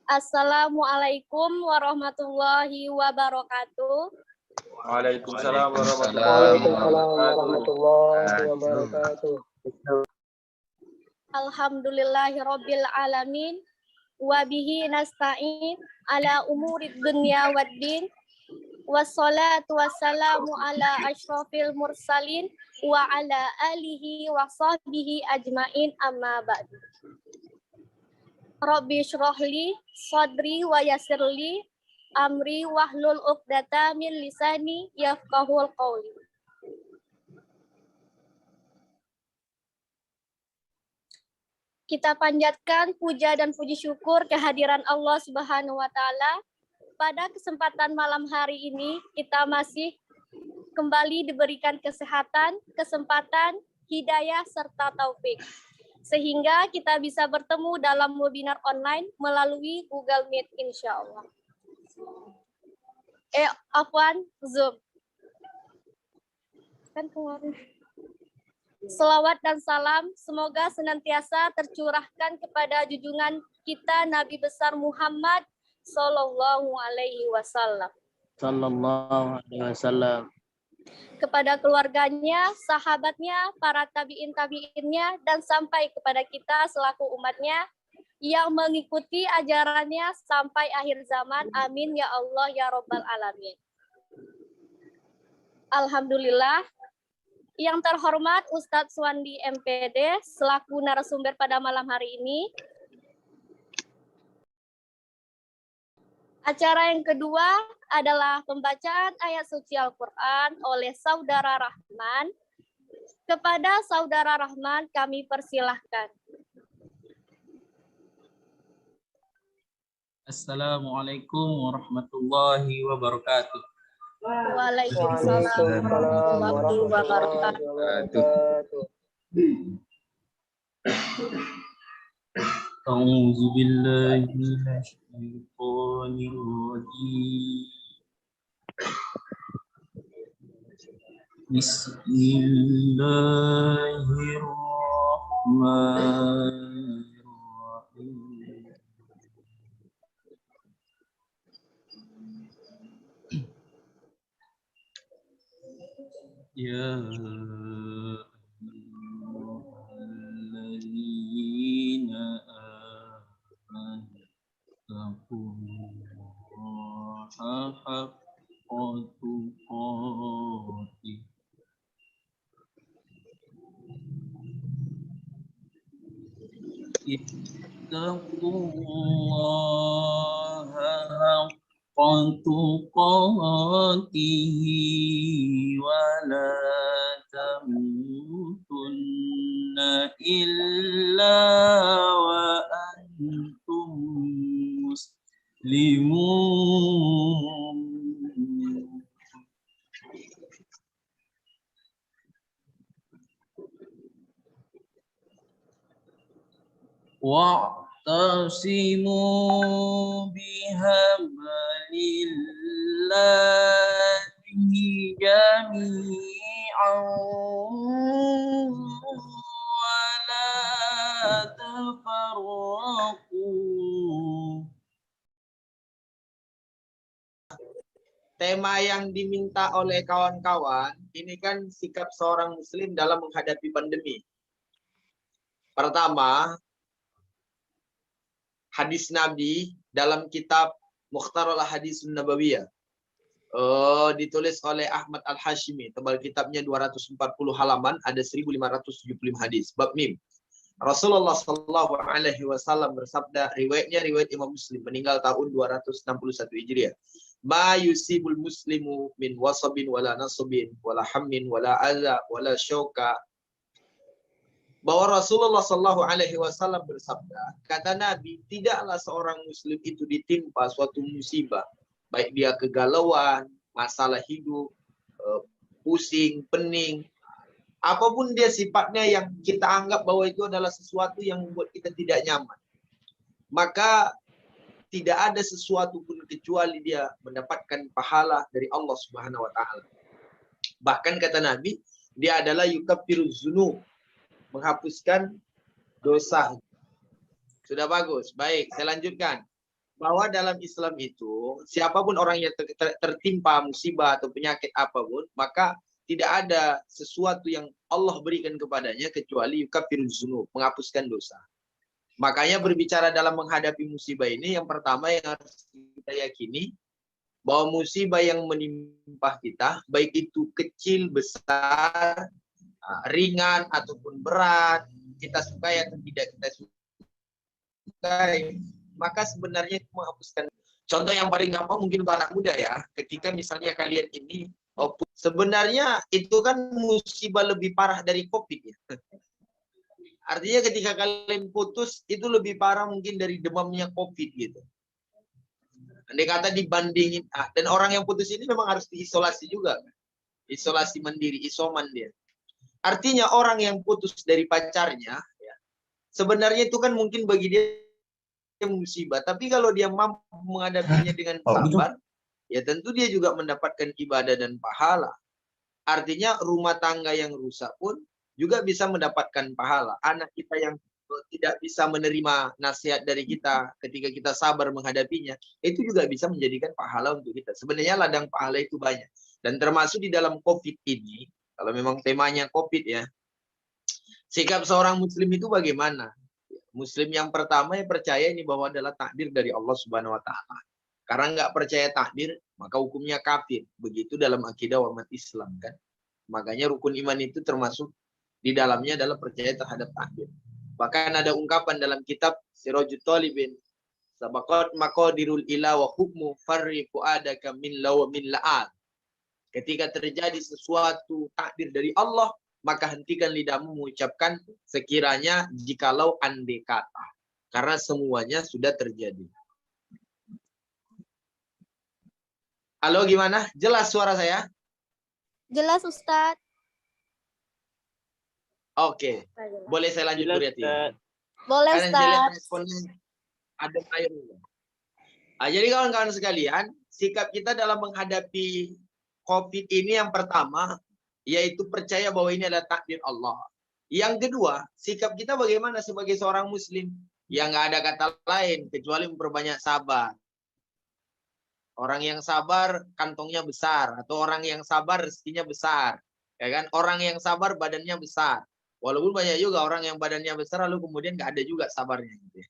Assalamualaikum warahmatullahi wabarakatuh. Waalaikumsalam warahmatullahi wabarakatuh. Alhamdulillahirabbil alamin wa bihi nasta'in ala umurid dunya waddin. Wassalatu wassalamu ala asyrafil mursalin wa ala alihi wa sahbihi ajmain amma ba'du. Rabbi syrahli sadri wa yassirli amri wahlul uqdata min lisani yafqahul qawli. Kita panjatkan puja dan puji syukur kehadiran Allah Subhanahu wa taala. Pada kesempatan malam hari ini kita masih kembali diberikan kesehatan, kesempatan, hidayah serta taufik. Sehingga kita bisa bertemu dalam webinar online melalui Google Meet insyaallah. Zoom. Kan kemarin. Selawat dan salam semoga senantiasa tercurahkan kepada junjungan kita Nabi besar Muhammad Sallallahu alaihi wasallam. Kepada keluarganya, sahabatnya, para tabi'in-tabi'innya, dan sampai kepada kita selaku umatnya yang mengikuti ajarannya sampai akhir zaman. Amin ya Allah ya Rabbal alamin. Alhamdulillah. Yang terhormat Ustadz Suwandi MPD selaku narasumber pada malam hari ini. Acara yang kedua adalah pembacaan ayat suci Al-Quran oleh Saudara Rahman. Kepada Saudara Rahman kami persilahkan. Assalamualaikum warahmatullahi wabarakatuh. Waalaikumsalam warahmatullahi wabarakatuh. A'udzu billahi minasyaitonir rajim. Bismillahirrahmanirrahim. Ya ayyuhalladzina amanu taqullaha haqqa tuqatih ittaqullaha haqqa tuqatih wa la tamutunna illa wa antum muslimun. Wa'tasimu bihablillahi jami'an wa la tafarraqu. Tema yang diminta oleh kawan-kawan ini kan sikap seorang muslim dalam menghadapi pandemi. Pertama, hadis Nabi dalam kitab Mukhtarul Hadis Nabawiyah. Ditulis oleh Ahmad Al-Hashimi. Tebal kitabnya 240 halaman, ada 1575 hadis. Bab mim. Rasulullah Shallallahu Alaihi Wasallam bersabda, riwayatnya riwayat Imam Muslim, meninggal tahun 261 Hijriah. Ma yusibul muslimu min wasabin wala nasabin wala hammin wala adza wala syauka. Bahwa Rasulullah Shallallahu Alaihi Wasallam bersabda, kata Nabi, tidaklah seorang muslim itu ditimpa suatu musibah, baik dia kegalauan, masalah hidup, pusing, pening, apapun dia sifatnya yang kita anggap bahwa itu adalah sesuatu yang membuat kita tidak nyaman, maka tidak ada sesuatu pun kecuali dia mendapatkan pahala dari Allah Subhanahu Wa Taala. Bahkan kata Nabi, dia adalah yukaffiruz dzunub, menghapuskan dosa. Sudah bagus. Baik, saya lanjutkan. bahwa dalam Islam itu siapapun orang yang tertimpa musibah atau penyakit apapun, maka tidak ada sesuatu yang Allah berikan kepadanya kecuali yukafirul dzunub, menghapuskan dosa. Makanya berbicara dalam menghadapi musibah ini, yang pertama yang harus kita yakini bahwa musibah yang menimpa kita, baik itu kecil, besar, ringan ataupun berat, kita sukai atau tidak kita sukai, maka sebenarnya itu menghapuskan. Contoh yang paling gampang mungkin untuk anak muda ya, ketika misalnya kalian ini sebenarnya itu kan musibah lebih parah dari COVID ya. Artinya ketika kalian putus itu lebih parah mungkin dari demamnya COVID gitu. Andai kata dibandingin, dan orang yang putus ini memang harus diisolasi juga, isolasi mandiri, isoman dia. Artinya orang yang putus dari pacarnya, ya, sebenarnya itu kan mungkin bagi dia musibah. Tapi kalau dia mampu menghadapinya dengan sabar, ya tentu dia juga mendapatkan ibadah dan pahala. Artinya rumah tangga yang rusak pun juga bisa mendapatkan pahala. Anak kita yang tidak bisa menerima nasihat dari kita ketika kita sabar menghadapinya, itu juga bisa menjadikan pahala untuk kita. Sebenarnya ladang pahala itu banyak. Dan termasuk di dalam COVID ini, kalau memang temanya COVID ya, sikap seorang muslim itu bagaimana? Muslim yang pertama yang percaya ini bahwa adalah takdir dari Allah Subhanahu wa taala. Karena nggak percaya takdir, maka hukumnya kafir. Begitu dalam akidah umat Islam kan. Makanya rukun iman itu termasuk di dalamnya adalah percaya terhadap takdir. Bahkan ada ungkapan dalam kitab Sirajul Talibin, sabaqat maqadirul ila wa hukmu farri fuadaka min law min la'al. Ketika terjadi sesuatu takdir dari Allah, maka hentikan lidahmu mengucapkan sekiranya jikalau andai kata. Karena semuanya sudah terjadi. Halo, gimana? Jelas suara saya? Jelas, Ustadz. Oke. Boleh saya lanjut, Bu Riati? Boleh, Karena saya lihat Ustadz. responnya ada air. Jadi kawan-kawan sekalian, sikap kita dalam menghadapi COVID ini yang pertama, yaitu percaya bahwa ini adalah takdir Allah. Yang kedua, sikap kita bagaimana sebagai seorang muslim? Yang nggak ada kata lain, kecuali memperbanyak sabar. Orang yang sabar, kantongnya besar. Atau orang yang sabar, rezekinya besar. Ya kan? Orang yang sabar, badannya besar. Walaupun banyak juga orang yang badannya besar, lalu kemudian nggak ada juga sabarnya. Gitu.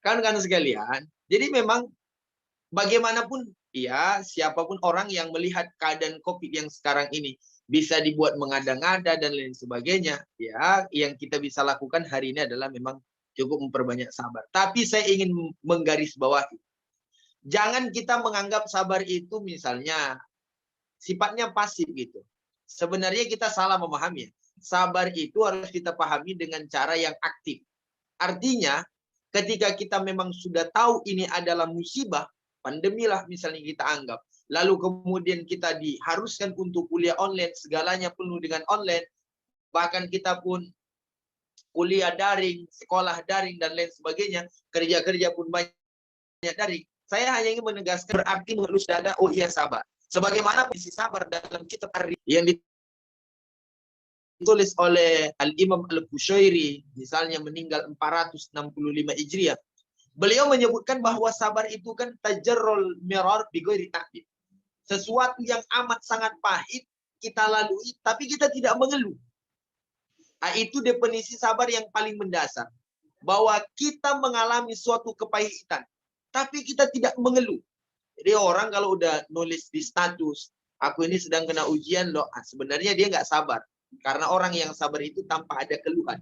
Kan sekalian. Jadi memang bagaimanapun, ya siapapun orang yang melihat keadaan COVID yang sekarang ini bisa dibuat mengada-ngada dan lain sebagainya, ya yang kita bisa lakukan hari ini adalah memang cukup memperbanyak sabar. Tapi saya ingin menggarisbawahi, jangan kita menganggap sabar itu misalnya sifatnya pasif gitu. Sebenarnya kita salah memahami. Sabar itu harus kita pahami dengan cara yang aktif. Artinya, ketika kita memang sudah tahu ini adalah musibah, pandemi lah misalnya kita anggap, lalu kemudian kita diharuskan untuk kuliah online, segalanya penuh dengan online, bahkan kita pun kuliah daring, sekolah daring, dan lain sebagainya, kerja-kerja pun banyak daring. Saya hanya ingin menegaskan, berarti mengelus dada, oh iya sabar. Sebagaimana posisi sabar dalam kitab yang ditulis oleh Al-Imam Al-Bushairi, misalnya meninggal 465 Hijriah. Beliau menyebutkan bahwa sabar itu kan tajarrul mirar bi ghairi ta'dib. Sesuatu yang amat sangat pahit kita lalui tapi kita tidak mengeluh. Itu definisi sabar yang paling mendasar. Bahwa kita mengalami suatu kepahitan tapi kita tidak mengeluh. Jadi orang kalau udah nulis di status, aku ini sedang kena ujian loh, sebenarnya dia nggak sabar. Karena orang yang sabar itu tanpa ada keluhan.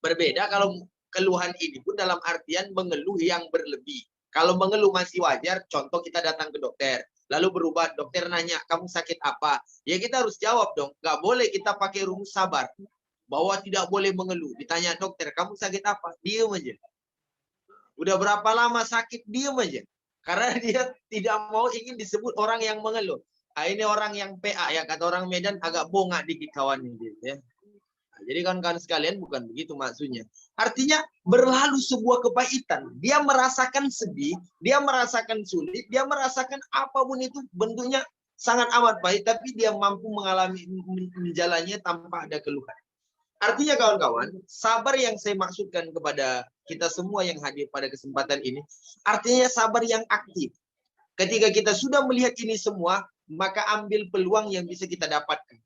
Berbeda kalau keluhan ini pun dalam artian mengeluh yang berlebih. Kalau mengeluh masih wajar, contoh kita datang ke dokter, lalu berubah, dokter nanya, kamu sakit apa? Ya kita harus jawab dong, nggak boleh kita pakai rumus sabar. Bahwa tidak boleh mengeluh. Ditanya dokter, kamu sakit apa? Diam aja. Udah berapa lama sakit? Diam aja. Karena dia tidak mau ingin disebut orang yang mengeluh. Ini orang yang PA, ya kata orang Medan agak bongak dikit kawannya gitu ya. Jadi kawan-kawan sekalian bukan begitu maksudnya. Artinya berlalu sebuah kepahitan. Dia merasakan sedih, dia merasakan sulit, dia merasakan apapun itu bentuknya sangat amat pahit, tapi dia mampu mengalami menjalannya tanpa ada keluhan. Artinya kawan-kawan, sabar yang saya maksudkan kepada kita semua yang hadir pada kesempatan ini, artinya sabar yang aktif. Ketika kita sudah melihat ini semua, maka ambil peluang yang bisa kita dapatkan.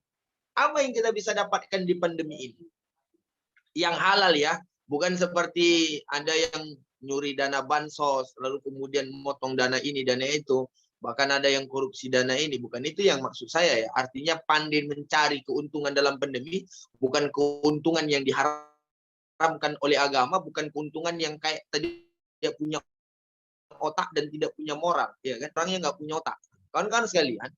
Apa yang kita bisa dapatkan di pandemi ini? Yang halal ya, bukan seperti ada yang nyuri dana bansos, lalu kemudian memotong dana ini, dana itu. Bahkan ada yang korupsi dana ini. Bukan itu yang maksud saya ya. Artinya pandai mencari keuntungan dalam pandemi, bukan keuntungan yang diharamkan oleh agama, bukan keuntungan yang kayak tadi dia punya otak dan tidak punya moral. Ya kan, orangnya nggak punya otak. Kawan-kawan sekalian,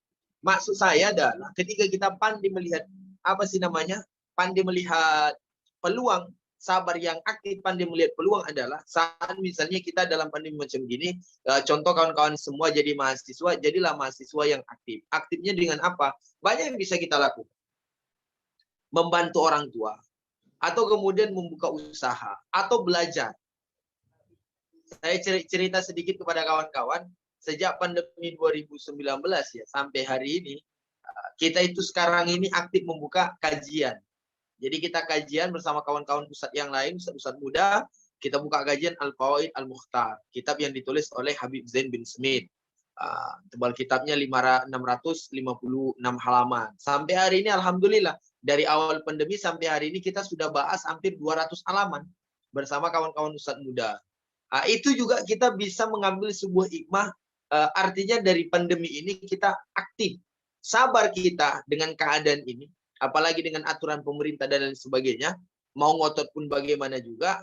maksud saya adalah ketika kita pandai melihat, apa sih namanya, pandai melihat peluang, sabar yang aktif, pandai melihat peluang adalah saat misalnya kita dalam pandemi macam gini, contoh kawan-kawan semua jadi mahasiswa, jadilah mahasiswa yang aktif. Aktifnya dengan apa? Banyak yang bisa kita lakukan. Membantu orang tua, atau kemudian membuka usaha, atau belajar. Saya cerita sedikit kepada kawan-kawan, sejak pandemi 2019 ya, sampai hari ini, kita itu sekarang ini aktif membuka kajian. Jadi kita kajian bersama kawan-kawan ustadz yang lain, ustadz muda, kita buka kajian Al-Fawaid Al-Mukhtar, kitab yang ditulis oleh Habib Zain bin Smith. Tebal kitabnya 656 halaman. Sampai hari ini Alhamdulillah, dari awal pandemi sampai hari ini kita sudah bahas hampir 200 halaman bersama kawan-kawan ustadz muda. Itu juga kita bisa mengambil sebuah hikmah, artinya dari pandemi ini kita aktif. Sabar kita dengan keadaan ini, apalagi dengan aturan pemerintah dan lain sebagainya, mau ngotot pun bagaimana juga,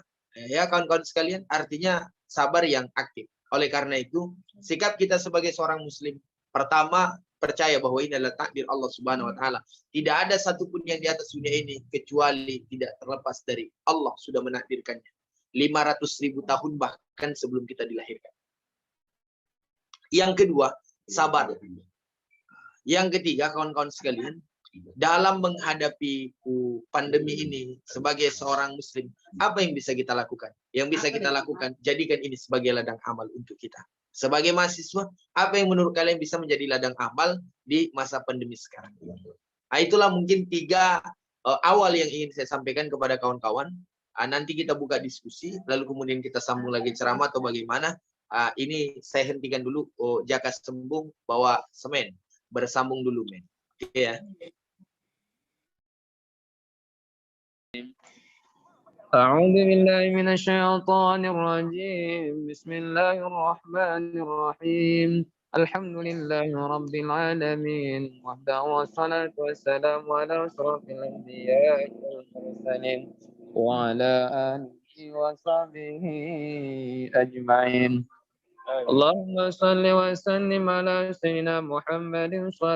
ya kawan-kawan sekalian, artinya sabar yang aktif. Oleh karena itu, sikap kita sebagai seorang muslim, pertama, percaya bahwa ini adalah takdir Allah Subhanahu wa taala. Tidak ada satupun yang di atas dunia ini kecuali tidak terlepas dari Allah sudah menakdirkannya. 500.000 tahun bahkan sebelum kita dilahirkan. Yang kedua, sabar. Yang ketiga, kawan-kawan sekalian, dalam menghadapi pandemi ini sebagai seorang muslim, apa yang bisa kita lakukan? Yang bisa kita lakukan, jadikan ini sebagai ladang amal untuk kita. Sebagai mahasiswa, apa yang menurut kalian bisa menjadi ladang amal di masa pandemi sekarang? Itulah mungkin 3 awal yang ingin saya sampaikan kepada kawan-kawan. Nanti kita buka diskusi, lalu kemudian kita sambung lagi ceramah atau bagaimana. Ini saya hentikan dulu. Jaka sembung bawa semen, bersambung dulu men. Oke ya. أعوذ بالله من الشيطان الرجيم بسم الله الرحمن الرحيم الحمد لله رب العالمين وحده والصلاة والسلام على أشرف الأنبياء والمرسلين وعلى آله وصحبه أجمعين اللهم صل وسلم على سيدنا محمد صلى